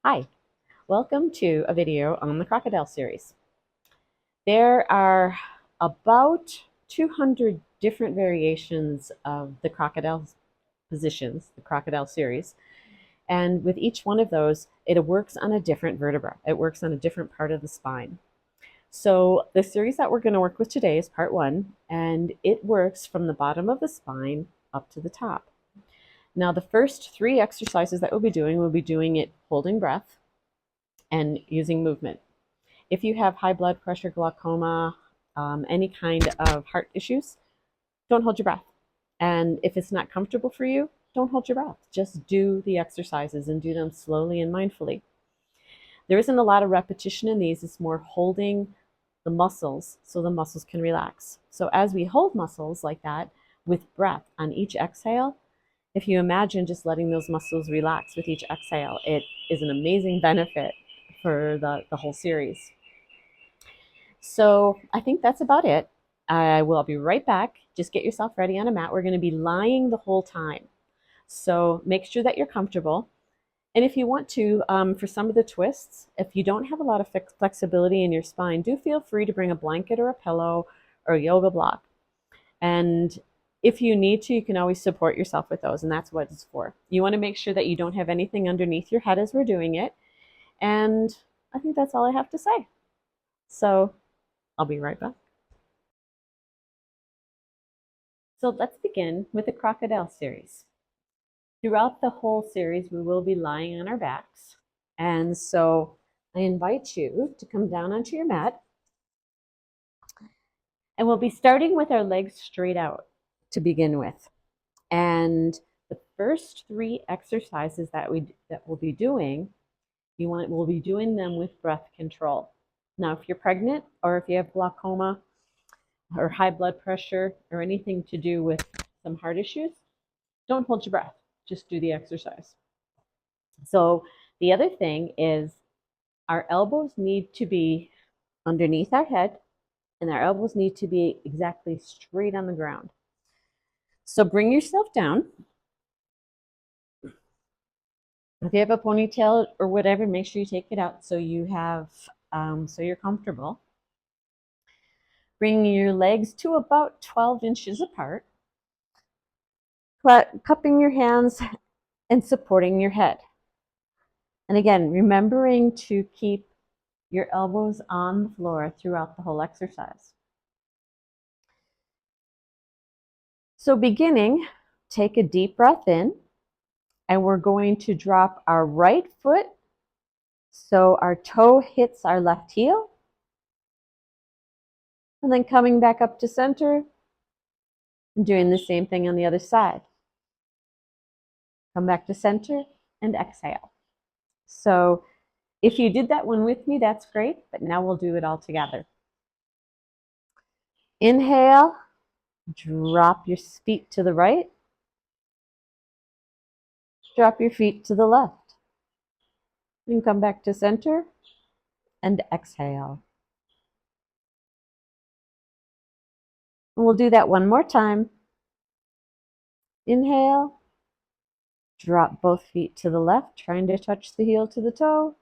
Hi, welcome to a video on the Crocodile Series. There are about 200 different variations of the crocodile positions, the Crocodile Series, and with each one of those, it works on a different vertebra. It works on a different part of the spine. So the series that we're going to work with today is part one, and it works from the bottom of the spine up to the top. Now, the first three exercises that we'll be doing it holding breath and using movement. If you have high blood pressure, glaucoma, any kind of heart issues, don't hold your breath. And if it's not comfortable for you, don't hold your breath. Just do the exercises and do them slowly and mindfully. There isn't a lot of repetition in these. It's more holding the muscles so the muscles can relax. So as we hold muscles like that with breath on each exhale, if you imagine just letting those muscles relax with each exhale, it is an amazing benefit for the whole series. So I think that's about it. I will be right back. Just get yourself ready on a mat. We're going to be lying the whole time. So make sure that you're comfortable. And if you want to, for some of the twists, if you don't have a lot of flexibility in your spine, do feel free to bring a blanket or a pillow or a yoga block. And if you need to, you can always support yourself with those, and that's what it's for. You want to make sure that you don't have anything underneath your head as we're doing it. And I think that's all I have to say. So I'll be right back. So let's begin with the Crocodile Series. Throughout the whole series, we will be lying on our backs. And so I invite you to come down onto your mat. And we'll be starting with our legs straight out to begin with. And the first three exercises that we'll be doing, we'll be doing them with breath control. Now, if you're pregnant or if you have glaucoma or high blood pressure or anything to do with some heart issues, don't hold your breath. Just do the exercise. So the other thing is our elbows need to be underneath our head and our elbows need to be exactly straight on the ground. So bring yourself down. If you have a ponytail or whatever, make sure you take it out so you have so you're comfortable. Bring your legs to about 12 inches apart, cupping your hands and supporting your head. And again, remembering to keep your elbows on the floor throughout the whole exercise. So beginning, take a deep breath in, and we're going to drop our right foot so our toe hits our left heel. And then coming back up to center and doing the same thing on the other side. Come back to center and exhale. So if you did that one with me, that's great, but now we'll do it all together. Inhale, drop your feet to the right. Drop your feet to the left. And come back to center and exhale. And we'll do that one more time. Inhale, drop both feet to the left, trying to touch the heel to the toe.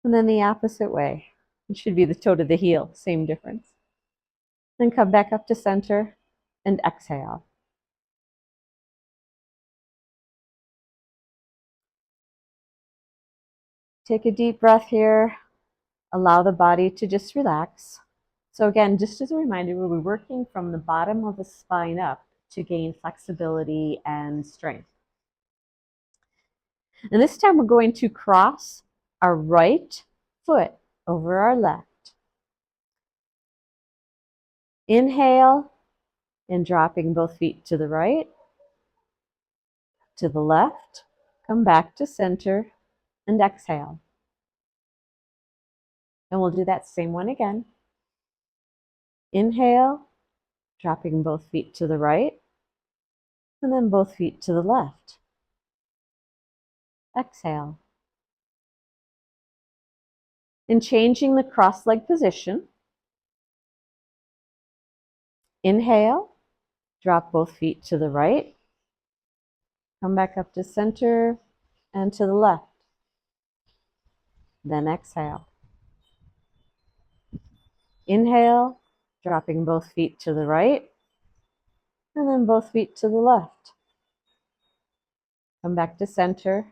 And then the opposite way. It should be the toe to the heel, same difference. Then come back up to center and exhale. Take a deep breath here. Allow the body to just relax. So again, just as a reminder, we'll be working from the bottom of the spine up to gain flexibility and strength. And this time we're going to cross our right foot over our left. Inhale and dropping both feet to the right, to the left, come back to center and exhale. And we'll do that same one again. Inhale, dropping both feet to the right, and then both feet to the left. Exhale. In changing the cross-leg position, inhale, drop both feet to the right, come back up to center, and to the left. Then exhale. Inhale, dropping both feet to the right, and then both feet to the left. Come back to center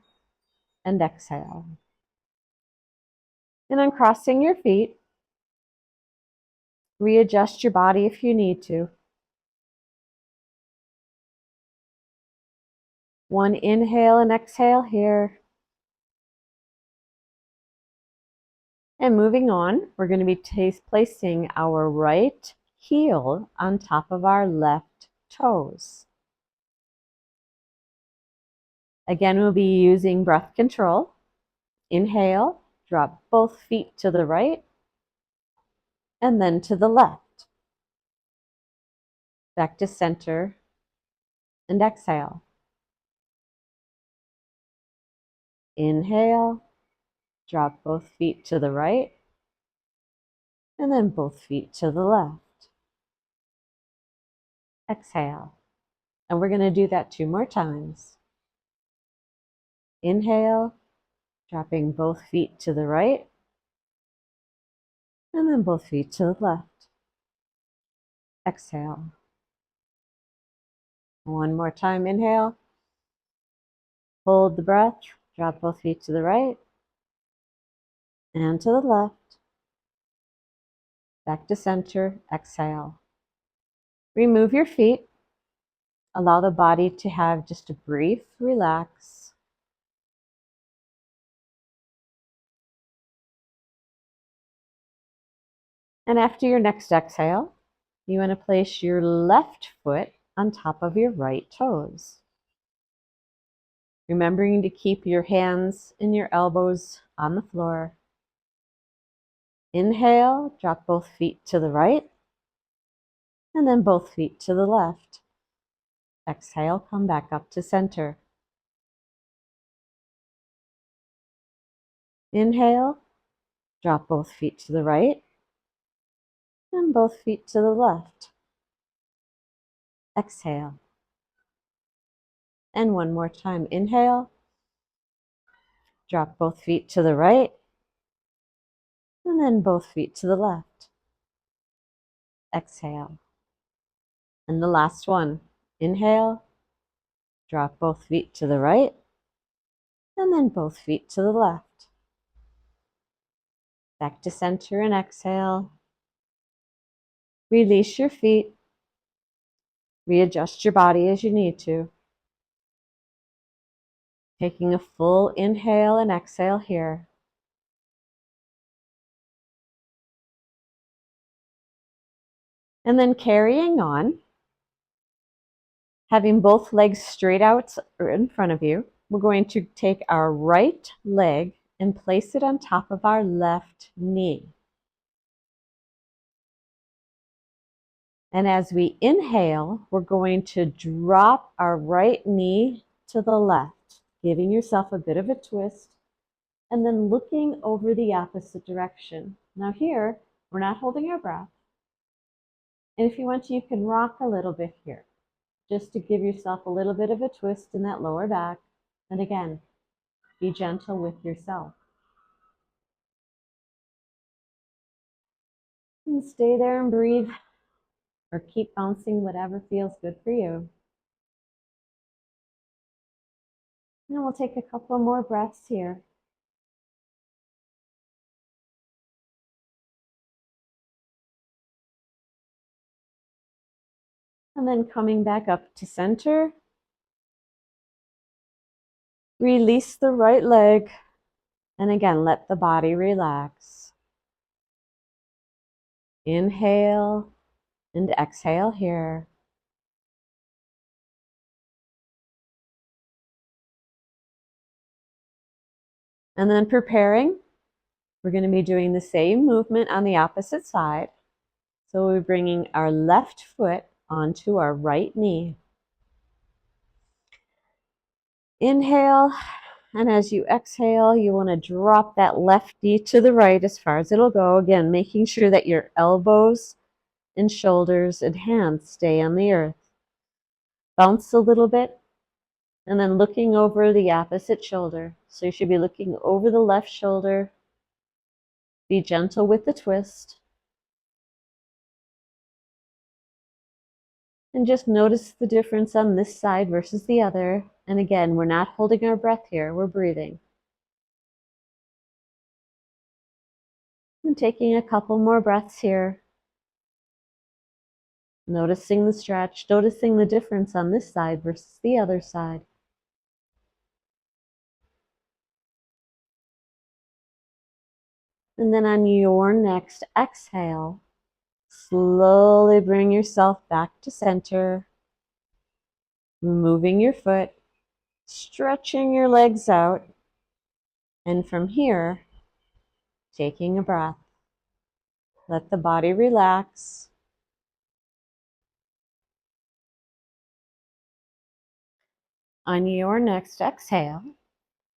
and exhale. And uncrossing your feet, readjust your body if you need to. One inhale and exhale here. And moving on, we're going to be placing our right heel on top of our left toes. Again, we'll be using breath control. Inhale, drop both feet to the right and then to the left. Back to center and exhale. Inhale, drop both feet to the right and then both feet to the left. Exhale. And we're going to do that 2 more times. Inhale, dropping both feet to the right and then both feet to the left. Exhale. One more time. Inhale. Hold the breath. Drop both feet to the right and to the left. Back to center. Exhale. Remove your feet. Allow the body to have just a brief relax. And after your next exhale, you want to place your left foot on top of your right toes. Remembering to keep your hands and your elbows on the floor. Inhale, drop both feet to the right, and then both feet to the left. Exhale, come back up to center. Inhale, drop both feet to the right, and both feet to the left. Exhale. And one more time. Inhale, drop both feet to the right, and then both feet to the left. Exhale. And the last one. Inhale, drop both feet to the right, and then both feet to the left. Back to center and exhale. Release your feet. Readjust your body as you need to. Taking a full inhale and exhale here. And then carrying on, having both legs straight out in front of you, we're going to take our right leg and place it on top of our left knee. And as we inhale, we're going to drop our right knee to the left, giving yourself a bit of a twist, and then looking over the opposite direction. Now here, we're not holding our breath. And if you want to, you can rock a little bit here, just to give yourself a little bit of a twist in that lower back. And again, be gentle with yourself. And stay there and breathe, or keep bouncing, whatever feels good for you. And we'll take a couple more breaths here. And then coming back up to center. Release the right leg. And again, let the body relax. Inhale and exhale here. And then preparing, we're going to be doing the same movement on the opposite side. So we're bringing our left foot onto our right knee. Inhale, and as you exhale, you want to drop that left knee to the right as far as it'll go. Again, making sure that your elbows and shoulders and hands stay on the earth. Bounce a little bit, And then looking over the opposite shoulder. So you should be looking over the left shoulder. Be gentle with the twist. And just notice the difference on this side versus the other. And again, we're not holding our breath here, we're breathing. And taking a couple more breaths here. Noticing the stretch, noticing the difference on this side versus the other side. And then on your next exhale, slowly bring yourself back to center, removing your foot, stretching your legs out, and from here, taking a breath. Let the body relax. On your next exhale,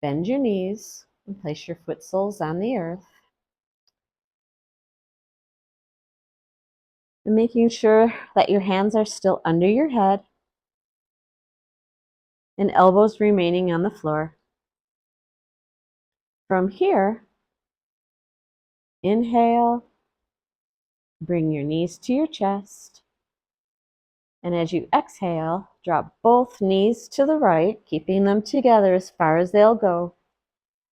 bend your knees and place your foot soles on the earth. And making sure that your hands are still under your head and elbows remaining on the floor. From here, inhale, bring your knees to your chest. And as you exhale, drop both knees to the right, keeping them together as far as they'll go.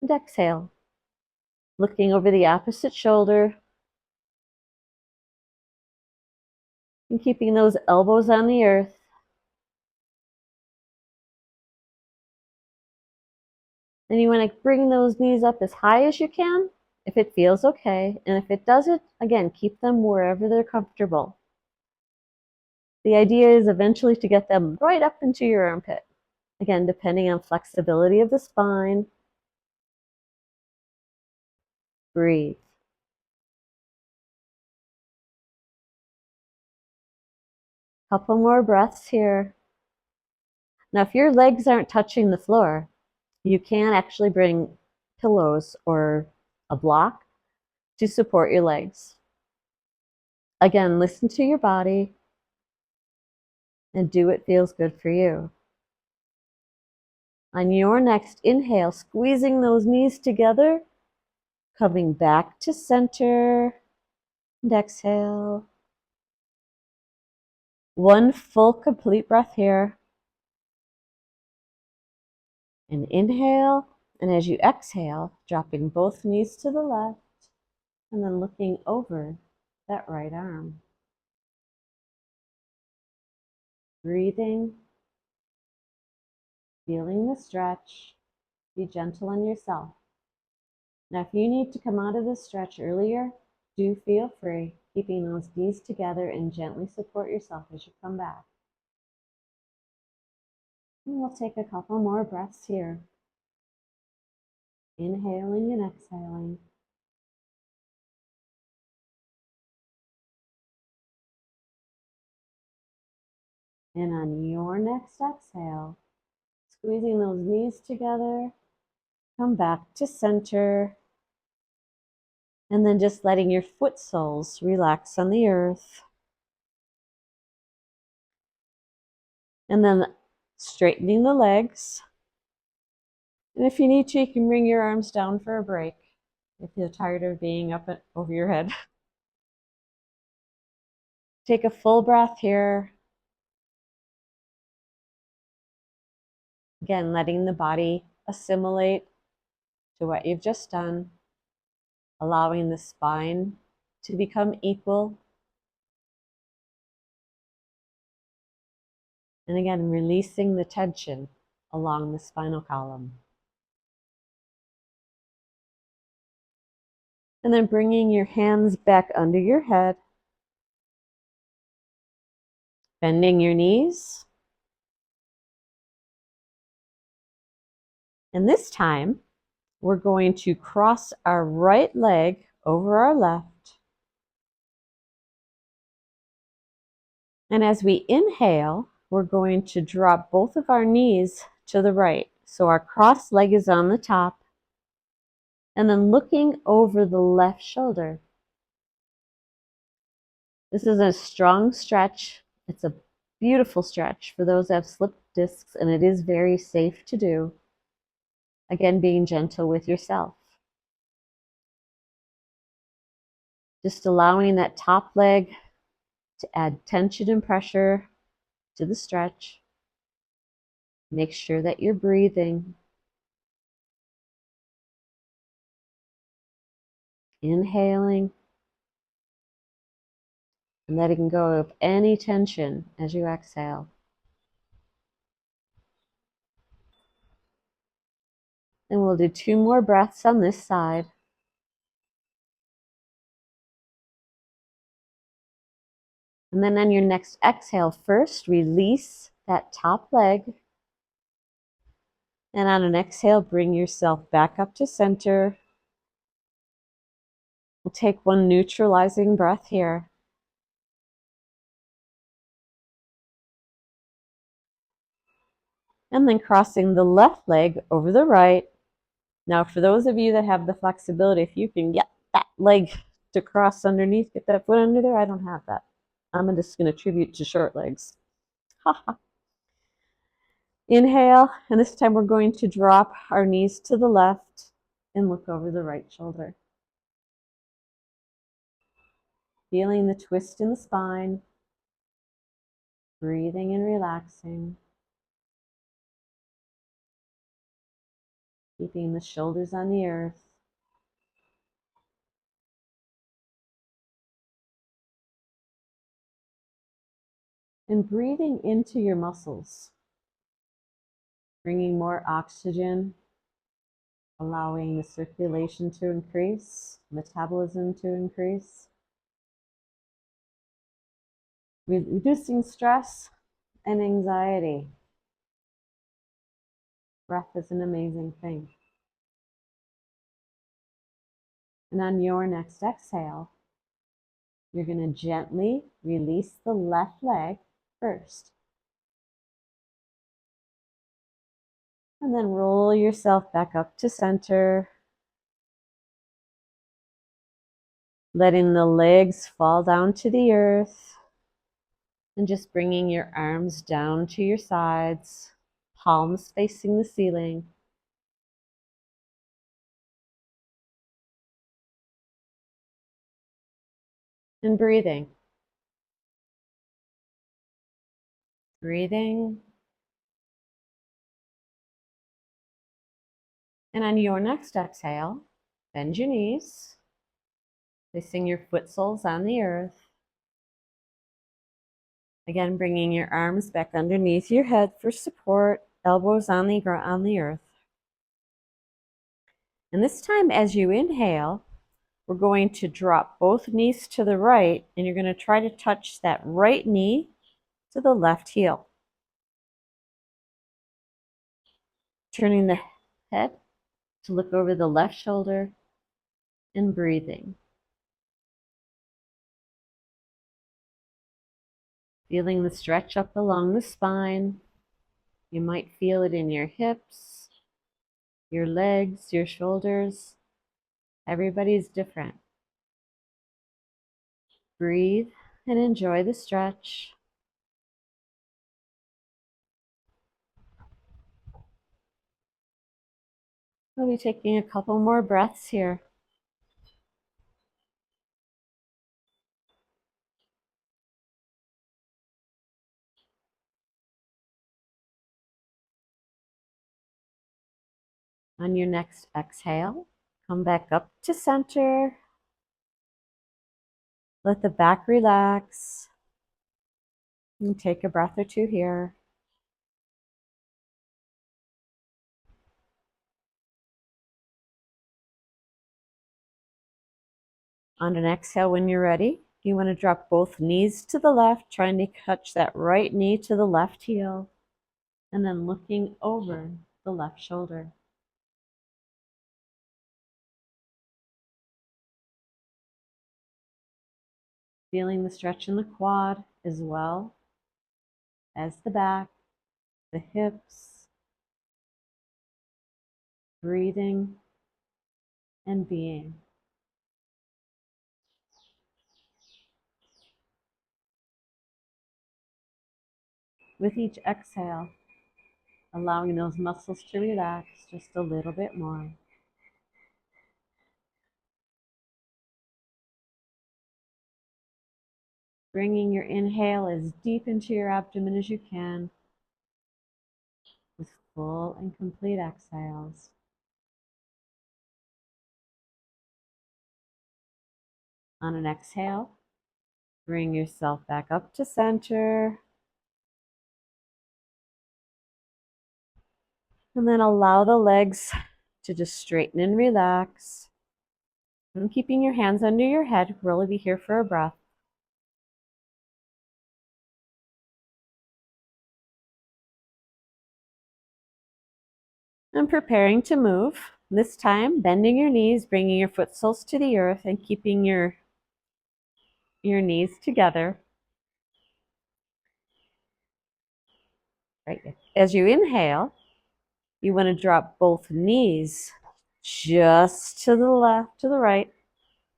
And exhale, looking over the opposite shoulder and keeping those elbows on the earth. And you want to bring those knees up as high as you can, if it feels okay. And if it doesn't, again, keep them wherever they're comfortable. The idea is eventually to get them right up into your armpit. Again, depending on flexibility of the spine. Breathe. Couple more breaths here. Now, if your legs aren't touching the floor, you can actually bring pillows or a block to support your legs. Again, listen to your body and do what feels good for you. On your next inhale, squeezing those knees together, coming back to center, and exhale. One full complete breath here. And inhale, and as you exhale, dropping both knees to the left, and then looking over that right arm. Breathing, feeling the stretch. Be gentle on yourself. Now, if you need to come out of this stretch earlier, do feel free, keeping those knees together and gently support yourself as you come back. And we'll take a couple more breaths here. Inhaling and exhaling. And on your next exhale, squeezing those knees together, come back to center, and then just letting your foot soles relax on the earth. And then straightening the legs. And if you need to, you can bring your arms down for a break if you're tired of being up over your head. Take a full breath here. Again, letting the body assimilate to what you've just done, allowing the spine to become equal. And again, releasing the tension along the spinal column. And then bringing your hands back under your head, bending your knees. And this time, we're going to cross our right leg over our left. And as we inhale, we're going to drop both of our knees to the right. So our crossed leg is on the top. And then looking over the left shoulder. This is a strong stretch. It's a Beautiful stretch for those that have slipped discs, and it is very safe to do. Again, being gentle with yourself. Just allowing that top leg to add tension and pressure to the stretch. Make sure that you're breathing. Inhaling and letting go of any tension as you exhale. And we'll do 2 more breaths on this side. And then on your next exhale, first release that top leg. And on an exhale, bring yourself back up to center. We'll take 1 neutralizing breath here. And then crossing the left leg over the right. Now, for those of you that have the flexibility, if you can get that leg to cross underneath, get that foot under there, I don't have that. I'm just going to attribute to short legs. Inhale, and this time we're going to drop our knees to the left and look over the right shoulder. Feeling the twist in the spine, breathing and relaxing. Keeping the shoulders on the earth. And breathing into your muscles. Bringing more oxygen, allowing the circulation to increase, metabolism to increase. Reducing stress and anxiety. Breath is an amazing thing. And on your next exhale, you're going to gently release the left leg first. And then roll yourself back up to center. Letting the legs fall down to the earth. And just bringing your arms down to your sides, palms facing the ceiling. And breathing. Breathing. And on your next exhale, bend your knees, placing your foot soles on the earth. Again, bringing your arms back underneath your head for support, elbows on the earth. And this time, as you inhale, we're going to drop both knees to the right, and you're going to try to touch that right knee to the left heel. Turning the head to look over the left shoulder and breathing. Feeling the stretch up along the spine. You might feel it in your hips, your legs, your shoulders. Everybody's different. Breathe and enjoy the stretch. We'll be taking a couple more breaths here. On your next exhale, come back up to center. Let the back relax. And take a breath or 2 here. On an exhale, when you're ready, you want to drop both knees to the left, trying to touch that right knee to the left heel, and then looking over the left shoulder. Feeling the stretch in the quad as well as the back, the hips, breathing and being. with each exhale, allowing those muscles to relax just a little bit more. Bringing your inhale as deep into your abdomen as you can with full and complete exhales. On an exhale, bring yourself back up to center. And then allow the legs to just straighten and relax. And keeping your hands under your head, really be here for a breath. And preparing to move. This time, bending your knees, bringing your foot soles to the earth, and keeping your knees together. Right. As you inhale, you want to drop both knees just to the left, to the right,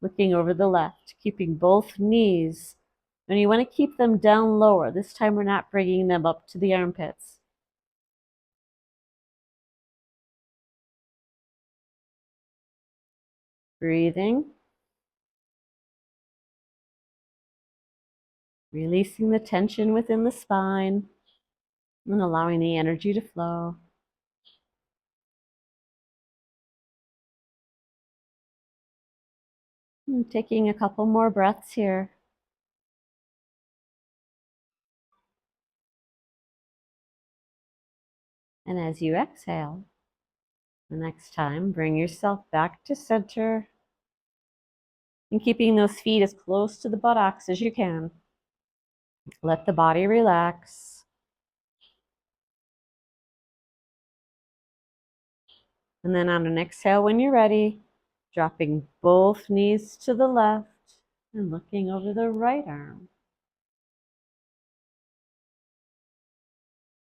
looking over the left, keeping both knees. And you want to keep them down lower. This time we're not bringing them up to the armpits. Breathing. Releasing the tension within the spine and allowing the energy to flow. And taking a couple more breaths here. And as you exhale, the next time, bring yourself back to center and keeping those feet as close to the buttocks as you can. Let the body relax. And then on an exhale, when you're ready, dropping both knees to the left and looking over the right arm.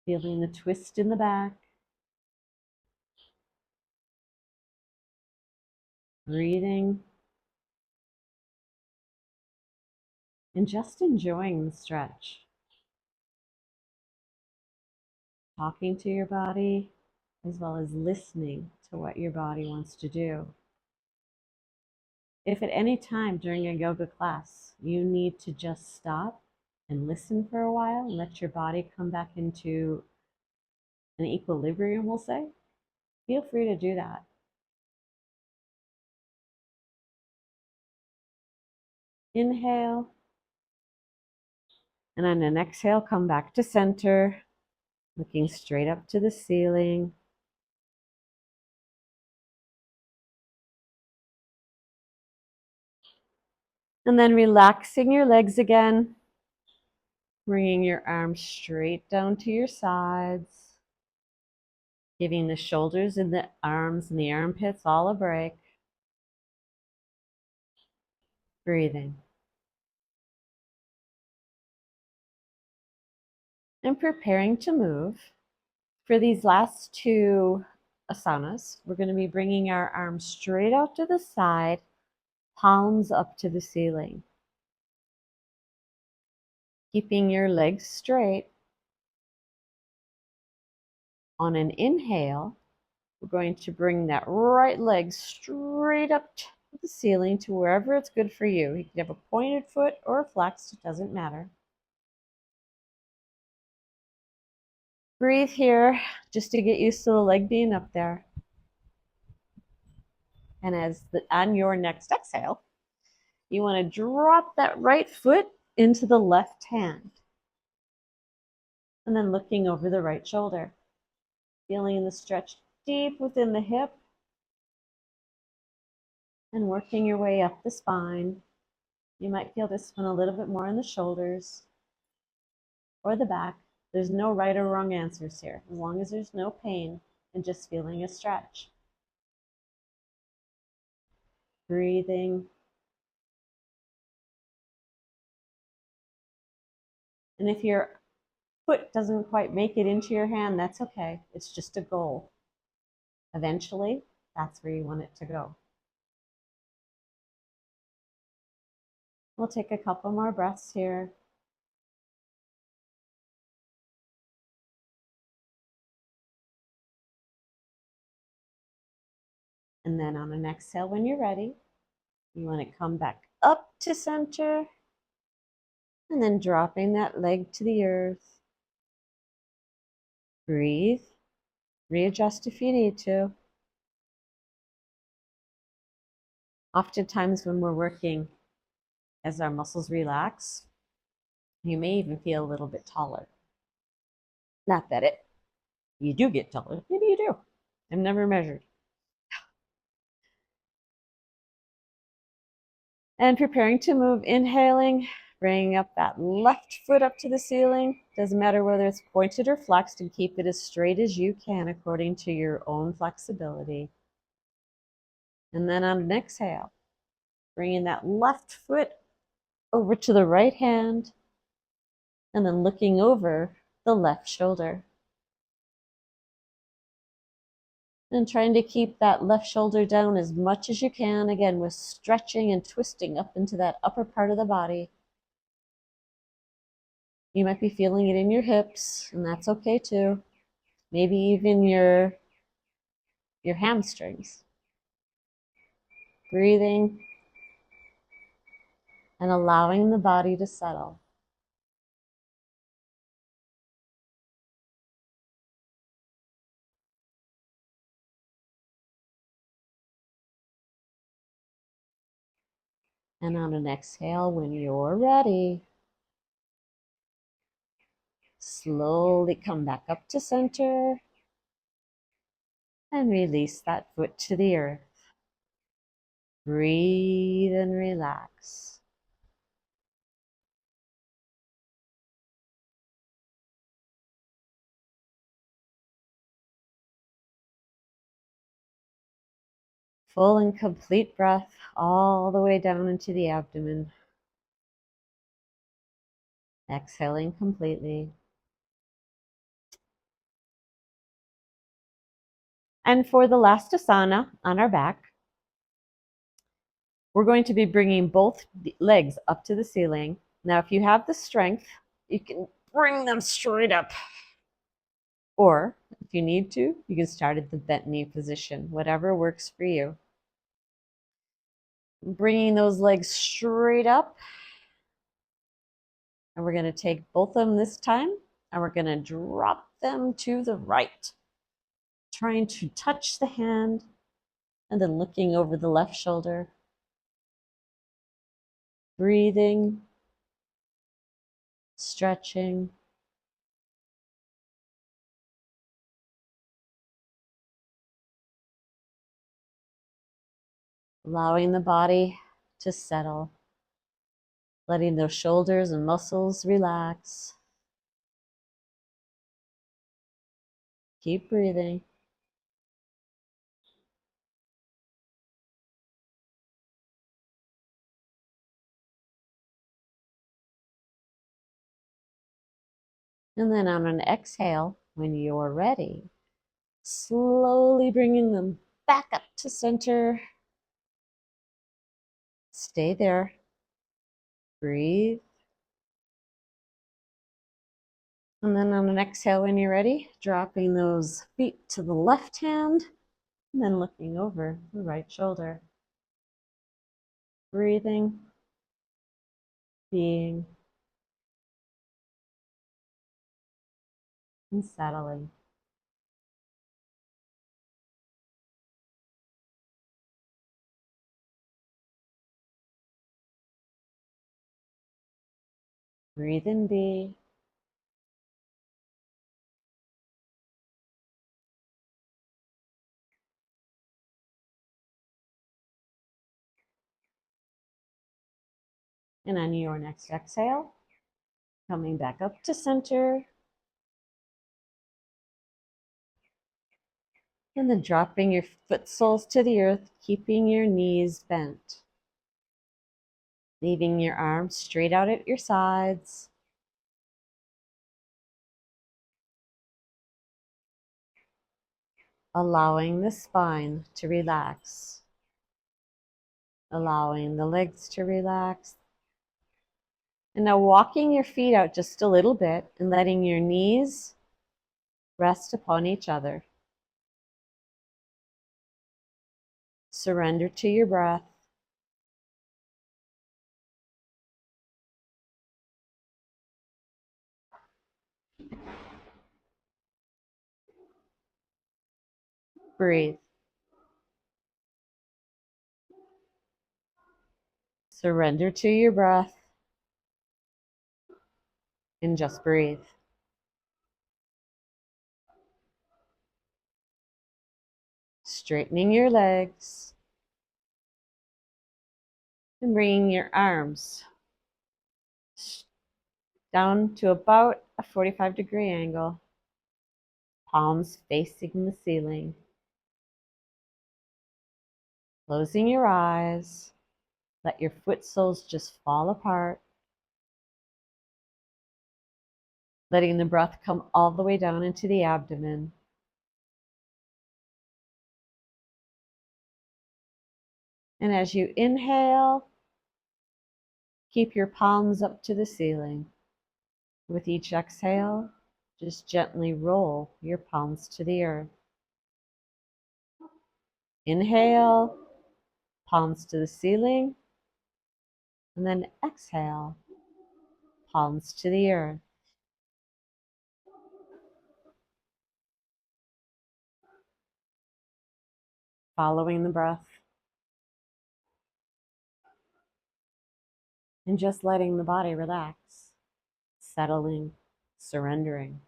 Feeling the twist in the back. Breathing. And just enjoying the stretch. Talking to your body as well as listening to what your body wants to do. If at any time during a yoga class you need to just stop and listen for a while and let your body come back into an equilibrium, we'll say, feel free to do that. Inhale. And on an exhale, come back to center, looking straight up to the ceiling. And then relaxing your legs again, bringing your arms straight down to your sides, giving the shoulders and the arms and the armpits all a break. Breathing. And preparing to move. For these last two asanas, we're going to be bringing our arms straight out to the side, palms up to the ceiling. Keeping your legs straight. On an inhale, we're going to bring that right leg straight up to the ceiling to wherever it's good for you. You can have a pointed foot or a flexed, it doesn't matter. Breathe here just to get used to the leg being up there. And on your next exhale, you want to drop that right foot into the left hand. And then looking over the right shoulder. Feeling the stretch deep within the hip. And working your way up the spine. You might feel this one a little bit more in the shoulders or the back. There's no right or wrong answers here, as long as there's no pain and just feeling a stretch. Breathing. And if your foot doesn't quite make it into your hand, that's okay. It's just a goal. Eventually, that's where you want it to go. We'll take a couple more breaths here. And then on an exhale, when you're ready, you want to come back up to center and then dropping that leg to the earth. Breathe. Readjust if you need to. Oftentimes when we're working, as our muscles relax, you may even feel a little bit taller. Not that you do get taller. Maybe you do. I've never measured. And preparing to move, inhaling, bringing up that left foot up to the ceiling. Doesn't matter whether it's pointed or flexed, and keep it as straight as you can according to your own flexibility. And then on an exhale, bringing that left foot over to the right hand, and then looking over the left shoulder. And trying to keep that left shoulder down as much as you can, again, with stretching and twisting up into that upper part of the body. You might be feeling it in your hips, and that's okay too. Maybe even your hamstrings. Breathing and allowing the body to settle. And on an exhale, when you're ready, slowly come back up to center and release that foot to the earth. Breathe and relax. Full and complete breath all the way down into the abdomen. Exhaling completely. And for the last asana on our back, we're going to be bringing both legs up to the ceiling. Now, if you have the strength, you can bring them straight up. Or if you need to, you can start at the bent knee position, whatever works for you. Bringing those legs straight up. And we're going to take both of them this time, and we're going to drop them to the right. Trying to touch the hand, and then looking over the left shoulder. Breathing, stretching. Allowing the body to settle. Letting those shoulders and muscles relax. Keep breathing. And then on an exhale, when you're ready, slowly bringing them back up to center. Stay there. Breathe. And then on an exhale, when you're ready, dropping those feet to the left hand, and then looking over the right shoulder. Breathing, being, and settling. Breathe and be. And on your next exhale, coming back up to center. And then dropping your foot soles to the earth, keeping your knees bent. Leaving your arms straight out at your sides. Allowing the spine to relax. Allowing the legs to relax. And now walking your feet out just a little bit and letting your knees rest upon each other. Surrender to your breath. Breathe. Surrender to your breath and just breathe. Straightening your legs and bringing your arms down to about a 45-degree angle, palms facing the ceiling. Closing your eyes, let your foot soles just fall apart, letting the breath come all the way down into the abdomen. And as you inhale, keep your palms up to the ceiling. With each exhale, just gently roll your palms to the earth. Inhale, palms to the ceiling, and then exhale, palms to the earth. Following the breath and just letting the body relax, settling, surrendering.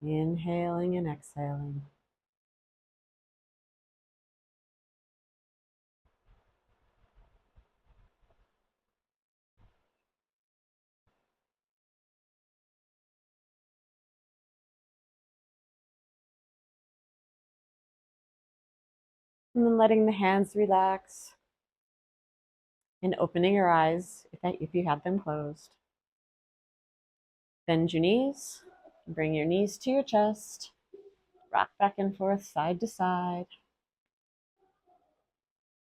Inhaling and exhaling. And then letting the hands relax and opening your eyes if you have them closed. Bend your knees, bring your knees to your chest, rock back and forth, side to side.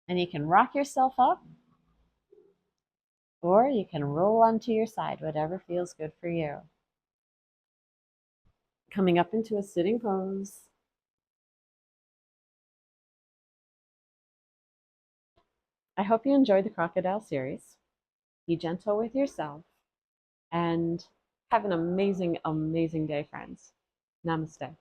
And you can rock yourself up, or you can roll onto your side, whatever feels good for you. Coming up into a sitting pose. I hope you enjoyed the Crocodile Series. Be gentle with yourself and have an amazing, amazing day, friends. Namaste.